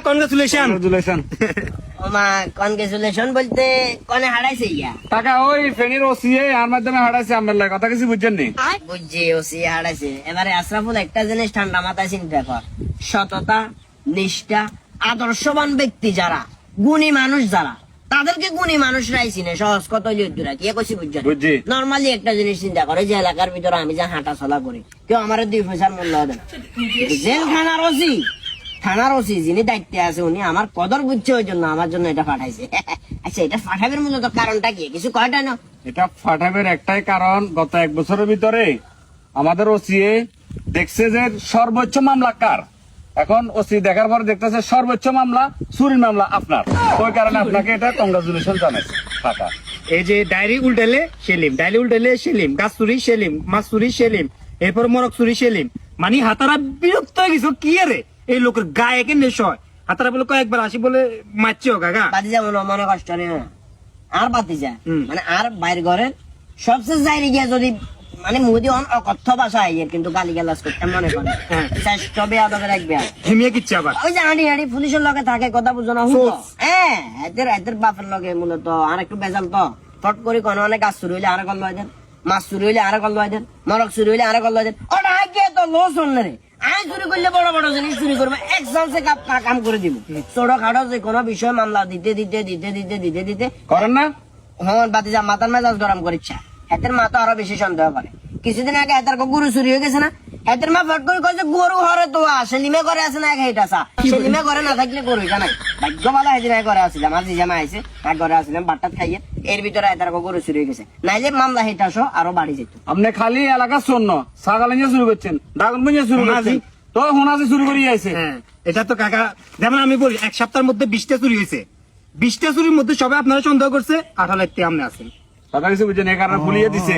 Congratulation. Congratulation বলতে কনে হারাইছে ইয়া টাকা ওই ফেনীর ওসিএ আর মাধ্যমে হারাইছে আমার লাগে, কথা কিছু বুঝছেন নি? বুঝছি ওসি হারাইছে। এবারে আশরাফুল একটা জিনিস ঠান্ডা মাথায় চিন্তা কর, সততা, নিষ্ঠা, আদর্শবান ব্যক্তি যারা, গুণী মানুষ যারা, তাদেরকে গুণী মানুষরাই চিনে। সহজ কত লিখরা কি কইছি বুঝছেন? বুঝছি। নরমালি একটা জিনিস চিন্তা করে, যে এলাকার ভিতরে আমি যা হাঁটা চলা করি, কেউ আমার 2 পয়সার মূল্য দেয় না। জেলখানার ওসি, থানার ওসি যিনি দায়িত্বে আছে, উনি আমার কদর বুঝছে, ওই জন্য আমার জন্য এটা পাঠাইছে। আচ্ছা, এটা পাঠাবের মূলত কারণটা কি? কিছু কয়টা না? এটা ফাটাবের একটাই কারণ, গত 1 বছরের ভিতরে আমাদের ওসিএ দেখছে যে সর্বোচ্চ মামলা কার। এখন ওসি দেখার পর দেখতেছে সর্বোচ্চ মামলা চুরির মামলা আপনার, ওই কারণে আপনাকে এটা কংগ্রাচুলেশন জানাইছে টাকা। এই যে ডায়েরি উল্টাইলে সেলিম, ডায়েরি উল্টাইলে সেলিম, গাছ চুরি সেলিম, মাছ চুরি সেলিম, এরপর মরক চুরি সেলিম। মানে হাতারা বিরক্ত হয়ে গেছে, কি রে এই লোকের গায়ে কেন সয়? হাতারা বলে কয়েকবার আসি বলে মারছেও গাগা। বাতিজা মনে কষ্ট নেই না। আর বাতিজা মানে আর বাইর ঘরের সবচেয়ে যাইরে গিয়া যদি মানে মুদি অকথ্য ভাষা আইয়ের কিন্তু গালি গালাজ করতে মনে করে, শ্রেষ্ঠ বেয়াদবের এক বেয়াদ। হেমিয়া কিচ্ছে আবার ওই যে হাঁড়ি হাঁড়ি পুলিশের লগে থাকে, কথা বুঝো না? এদের বাপের লগে মূলত আর একটু বেজাল তো। ফট করে কোনো অনেক গাছ চুরি হইলে আরে গল্ল দেন, মাছ চুরি হইলে আরে গল্ল দেন, মরক চুরি হইলে আরে গল্ল দেন। ওটা আগে তো লো শুনলে রে, আমি চুরি করলে বড় বড় জিনিস চুরি করবো, এক চান্সে কাম করে দিব। ছোট খাটো যে কোনো বিষয় মামলা দিতে দিতে দিতে দিতে দিতে দিতে করেন না? হ্যাঁ, বাতিজা মাথার মেজাজ গরম করিচ্ছা। এদের মা তো আরো বেশি সন্দেহ করে। কিছুদিন আগে এদের গরু চুরি হয়ে গেছে না, এদের মা ফট করে কয়েছে গরু ঘরে তো সেলিমে করে আছে না, এটা চা সেলিমে ঘরে না থাকলে গরু এটা নাই। ভাগ্য ভালো সেদিন ঘরে আসছিলাম, আর জিজামা আইসে আর ঘরে আসছিলাম বাট্টাত খাইয়ে, এর ভিতরে এদের গরু চুরি হয়ে গেছে, নাইলে মামলা হেটা সহ আরো বাড়ি যেত। আপনি খালি এলাকার শূন্য ছাগল নিয়ে শুরু করছেন, ড্রাগন নিয়ে শুরু করছেন, তো হোনাজি শুরু করে যাইছে। হ্যাঁ, এটা তো কাকা যেমন আমি বলি 1 সপ্তাহের মধ্যে 20টা চুরি হয়েছে। 20টা চুরির মধ্যে সবাই আপনারা সন্দেহ করছে, 18 লাখ টাকা আপনি আছেন। কথা কিছু বুঝছেন, এই কারণে ভুলিয়ে দিছে।